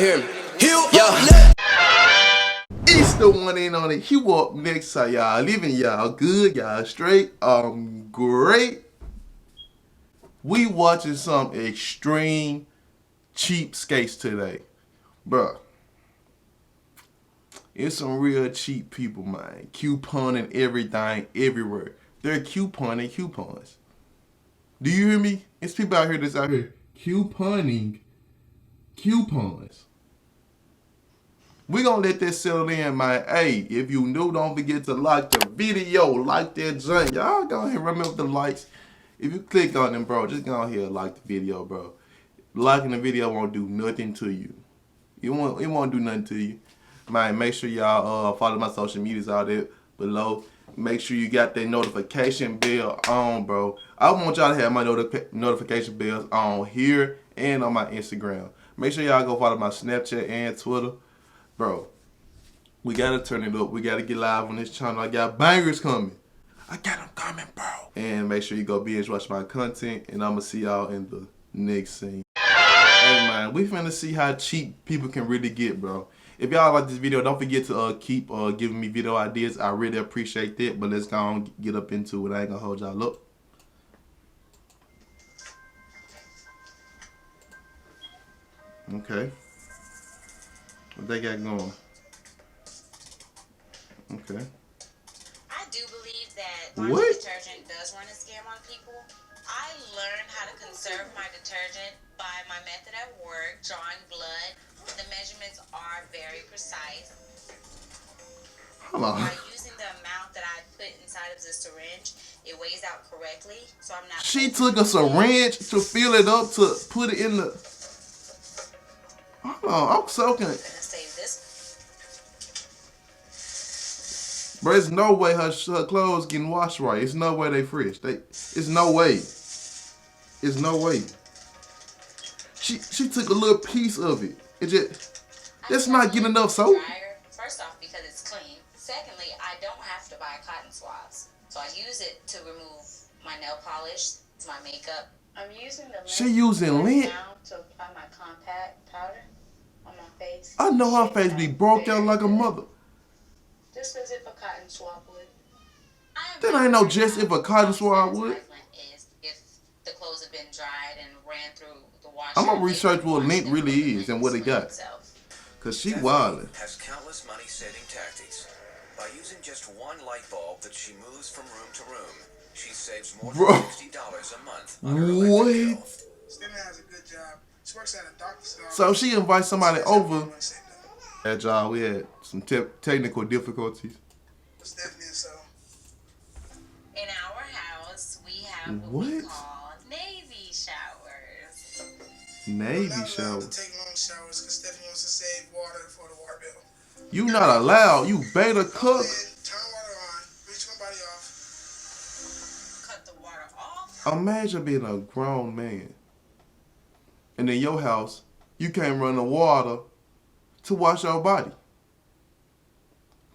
Him. Yeah. It's the one in on it. You up next, so y'all living y'all good, y'all straight, great. We watching some extreme cheapskates today, bruh. It's some real cheap people, man. Couponing everything, everywhere. They're couponing coupons. Do you hear me? It's people out here that's out here couponing coupons. We gonna let that settle in, man. Hey, if you new, don't forget to like the video, like that junk. Y'all go ahead and remember the likes. If you click on them, bro, just go ahead and like the video, bro. Liking the video won't do nothing to you. It won't do nothing to you. Man, make sure y'all follow my social medias out there below. Make sure you got that notification bell on, bro. I want y'all to have my notification bells on here and on my Instagram. Make sure y'all go follow my Snapchat and Twitter. Bro, we gotta turn it up. We gotta get live on this channel. I got bangers coming. I got them coming, bro. And make sure you go binge watch my content. And I'm gonna see y'all in the next scene. Hey man, we finna see how cheap people can really get, bro. If y'all like this video, don't forget to keep giving me video ideas. I really appreciate that. But let's go on get up into it. I ain't gonna hold y'all up. Okay. What they got going? Okay. I do believe that What? detergent does run a scam on people. I learned how to conserve my detergent by my method at work, drawing blood. The measurements are very precise. Hold on. By using the amount that I put inside of the syringe, it weighs out correctly, so I'm not... She took a syringe to fill it up to put it in the... Hold on, I'm soaking it. Save this. Bro, there's no way her clothes getting washed right. It's no way they fresh. It's no way. It's no way. She took a little piece of it. It just... That's not getting enough soap. First off, because it's clean. Secondly, I don't have to buy cotton swabs. So I use it to remove my nail polish, my makeup. I'm using the lint. She using lint? Now to apply my compact powder on my face. I know her face be broke out like a mother. Just as if a cotton swab would. That ain't no just if a cotton swab would. Is if the clothes have been dried and ran through the washer. I'm gonna research what lint really is and what it got. Cause she wildin'. Has countless money-saving tactics. By using just one light bulb that she moves from room to room, she saves more than $60 a month on her electric bill. Stephanie has a good job. She works at a doctor's office. So she invites somebody over. That job, we had some technical difficulties. Stephanie, so. In our house, we have what we call Navy showers. Navy We're not allowed showers. to take long showers because Stephanie wants to save water for the water bill. You not allowed. You beta cook. Turn water on. Reach my body off. Cut the water off. Imagine being a grown man. And in your house, you can't run the water to wash your body.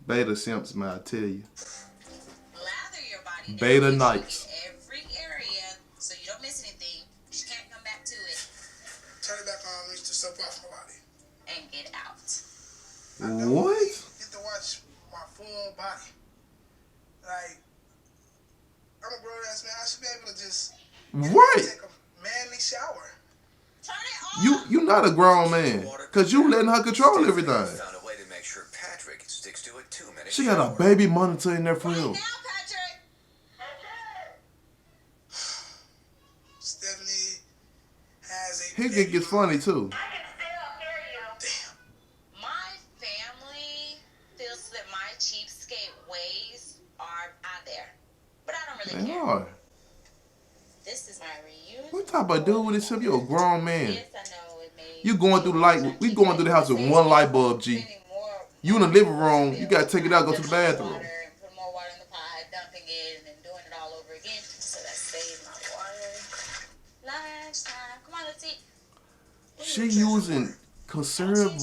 Beta simps, man, I tell you. Lather your body. Beta nights. Every area so you don't miss anything. You can't come back to it. Turn it back on. Reach the soap off my body. And get out. What? Get to watch my full body. Like, I'm a grown ass man. I should be able to just take a manly shower. Turn it off. You not a grown man. Cause you letting her control everything. Found a way to make sure Patrick sticks to a 2-minute She got a baby monitor in there for Right him. now, Patrick. Stephanie has a He think it's funny too. I can still hear you. Damn. My family feels that my cheapskate ways are out there. But I don't really They care. are. This is my reunion. What type of dude with this? You a grown man. Yes, I know it may You going through the light. We going through the house with one light bulb, G. You in the living room. You gotta take it out, go to the bathroom. Put more water in the pot, dumping it, and then doing it all over again. So that saves my water. Lunchtime. Come on, let's eat. She using conserve.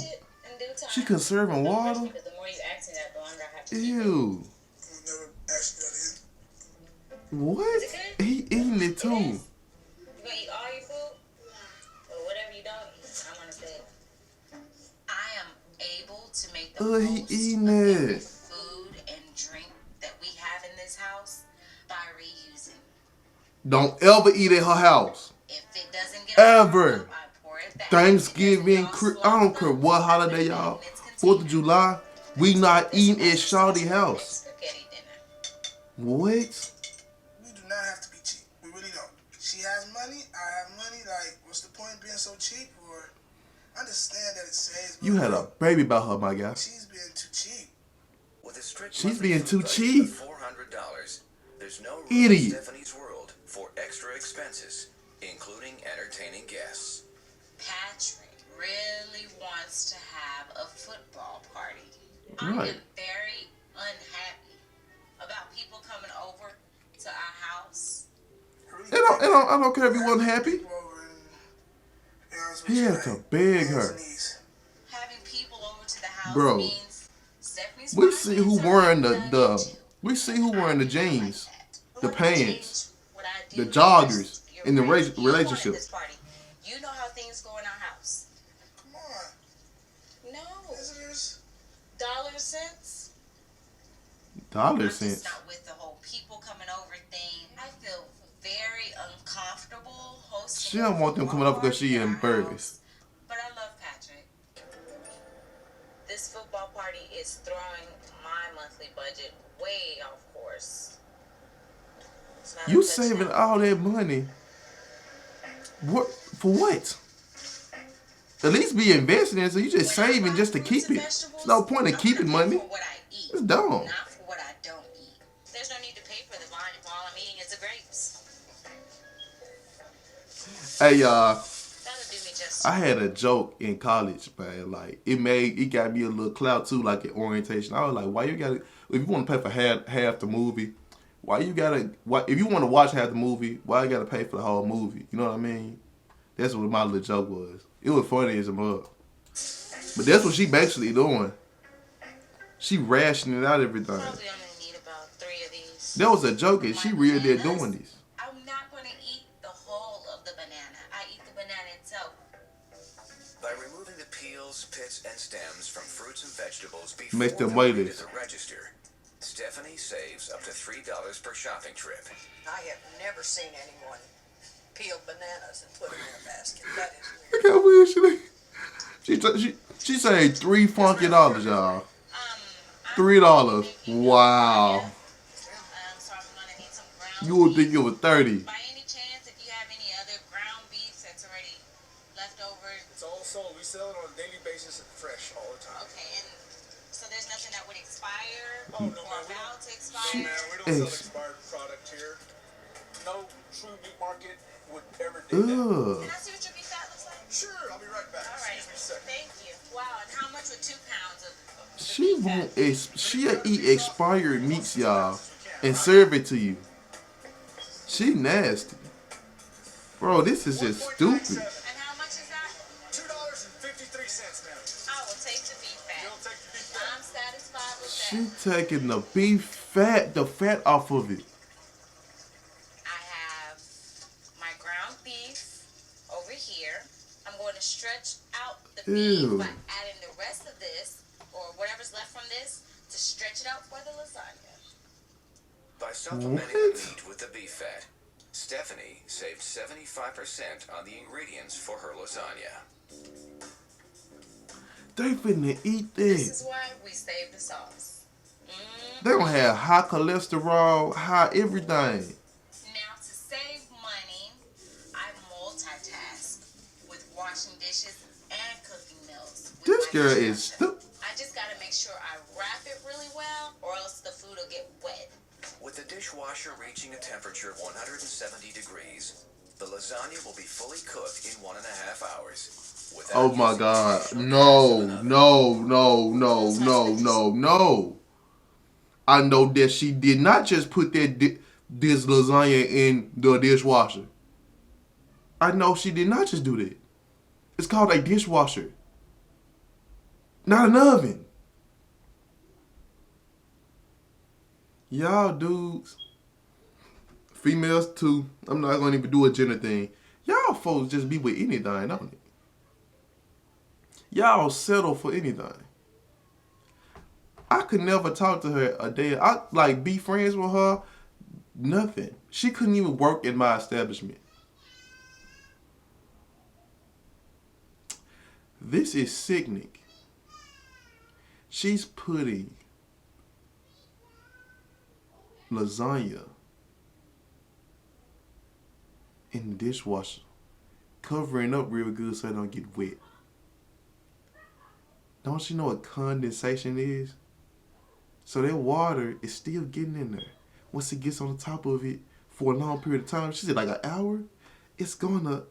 She conserving water. Because the more you ask me that, the longer I have to keep it. Ew. I've never asked you that again. What? He eating it too. You gonna eat all your food? Or whatever you don't eat, I'm gonna say. he eating of every it. food and drink that we have in this house by reusing. Don't ever eat at her house. If it doesn't get Ever. up, I pour it back. Thanksgiving, If it doesn't, I don't y'all care swallow what them, holiday, put it y'all. in its 4th of container. July, we not This eating at was Shawty house. spaghetti dinner. What? We do not have to be cheap. We really don't. She has money. I have money. Like, what's the point of being so cheap? Or understand that it saves. You had a baby about her, my guy. She's being too cheap. With a strict She's monthly being food too budget cheap. of $400, there's no room Idiot. in Stephanie's world for extra expenses, including entertaining guests. Patrick really wants to have a football party. I Right. am very unhappy about people coming over to our house. I don't care if you wasn't happy. People over and, be honest with He you, had to like, beg hands her. and knees. Having people over to the house Bro, means Stephanie's We see who finances are wearing done the too. we see who wearing the jeans, the What pants, changed what I do the is joggers your in the rate. You wanted relationship. this party. You know how things go in our house. Come on, No, visitors. dollar cents. Dollar I'm just cents. not with the whole people coming over thing. I feel very uncomfortable hosting. She don't want them coming over because she embarrassed. But I love Patrick. This football party is throwing my monthly budget way off course. It's not a You touchdown. saving all that money. What for what? At least be investing in it, so you just When I saving buy just to fruits keep and it. vegetables, There's no point in I keeping wanna pay money. for what I eat, It's dumb. not for what I don't eat. There's no need to pay for the vine if all I'm eating is the grapes. Hey y'all, That'll do me just. I had a joke in college, man. Like it got me a little clout too, like in orientation. I was like, why you gotta if you want to pay for half the movie, why if you want to watch half the movie, why you gotta pay for the whole movie? You know what I mean? That's what my little joke was. It was funny as a mug. But that's what she basically doing. She rationing out everything. Probably only need about 3 of these. That was a joke, and she real there doing this. I'm not going to eat the whole of the banana. I eat the banana itself. By removing the peels, pits, and stems from fruits and vegetables before Make them they're weigh weighed this. at the register, Stephanie saves up to $3 per shopping trip. I have never seen anyone peel bananas and put them in a basket. That is Look weird. how weird she saved $3 funky dollars, y'all. $3. Wow. So I'm going to need some ground You would beef. think it was 30. By any chance, if you have any other ground beef that's already left over, It's all sold. We sell it on a daily basis and fresh all the time. okay, and so there's nothing that would expire Oh, no, or man, we about to No, expire? man, we don't sell Ex- expired product here. No true meat market would ever do that. Ugh. Can I see what your beef fat looks like? Sure, I'll be right back. All right, Excuse me a second. thank you. Wow, and how much would 2 pounds of the She beef won't. fat? She'll eat expired meats, y'all, and serve it to you. She nasty, bro. This is just stupid. And how much is that? $2.53, ma'am. I will take the beef fat. You'll take the beef fat. I'm satisfied with She that. taking the beef fat, the fat off of it. I have my ground beef over here. I'm going to stretch out the beef Ew. by adding the rest of this, or whatever's left from this, to stretch it out for the lasagna. By supplementing What? the meat with the beef fat, Stephanie saved 75% on the ingredients for her lasagna. They finna eat This that. is why we save the sauce. Mm. They gonna have high cholesterol, high everything. Now, to save money, I multitask with washing dishes and cooking meals. with This my girl is dishwasher. stupid. I just gotta make sure I wrap it really well, or else the food will get wet. With the dishwasher reaching a temperature of 170 degrees, the lasagna will be fully cooked in 1.5 hours. without Oh my using God! traditional No, gas and no! I know that she did not just put this lasagna in the dishwasher. I know she did not just do that. It's called a dishwasher, not an oven. Y'all dudes, females too. I'm not gonna even do a gender thing. Y'all folks just be with anything, don't it? Y'all settle for anything. I could never talk to her a day. I like be friends with her. Nothing. She couldn't even work in my establishment. This is sickening. She's putting lasagna in the dishwasher, covering up real good so it don't get wet. Don't you know what condensation is? So that water is still getting in there. Once it gets on the top of it for a long period of time, she said like an hour, it's gonna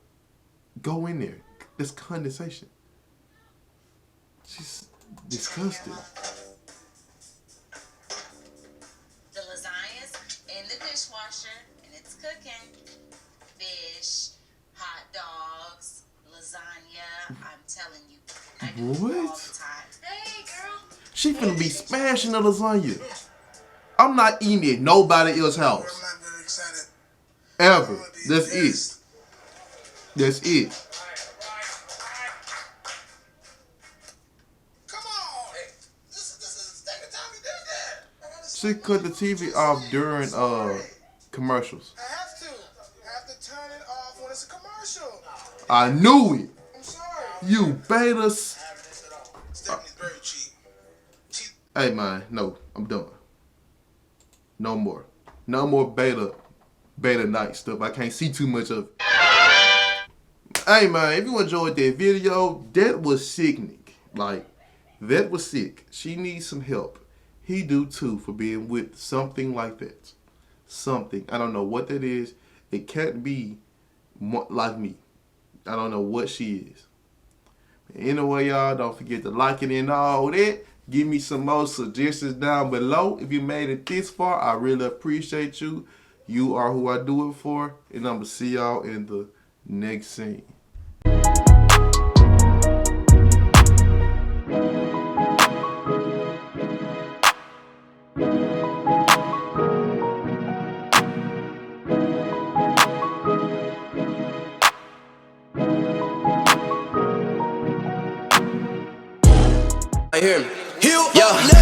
go in there. That's condensation. She's disgusting. The lasagna's in the dishwasher and it's cooking. Fish, hot dogs, lasagna. I'm telling you, I do it all What? the time. Hey, girl. She finna be smashing the lasagna. I'm not eating at nobody else's I'm house. not very excited. Ever. I'm gonna be That's pissed. it. That's it. Come on. This is the second time you did that. I gotta She stop cut the doing TV what off you during say. Sorry. commercials. I have to. I have to turn it off when it's a commercial. I knew it. I'm sorry. You betas. Stephanie's very cheap. Hey man, no, I'm done. No more. No more beta night stuff. I can't see too much of it. Hey man, if you enjoyed that video, that was sickening. Like, that was sick. She needs some help. He do too for being with something like that. Something. I don't know what that is. It can't be like me. I don't know what she is. Anyway, y'all, don't forget to like it and all that. Give me some more suggestions down below. If you made it this far, I really appreciate you. You are who I do it for. And I'm going to see y'all in the next scene. I hear him. Yeah.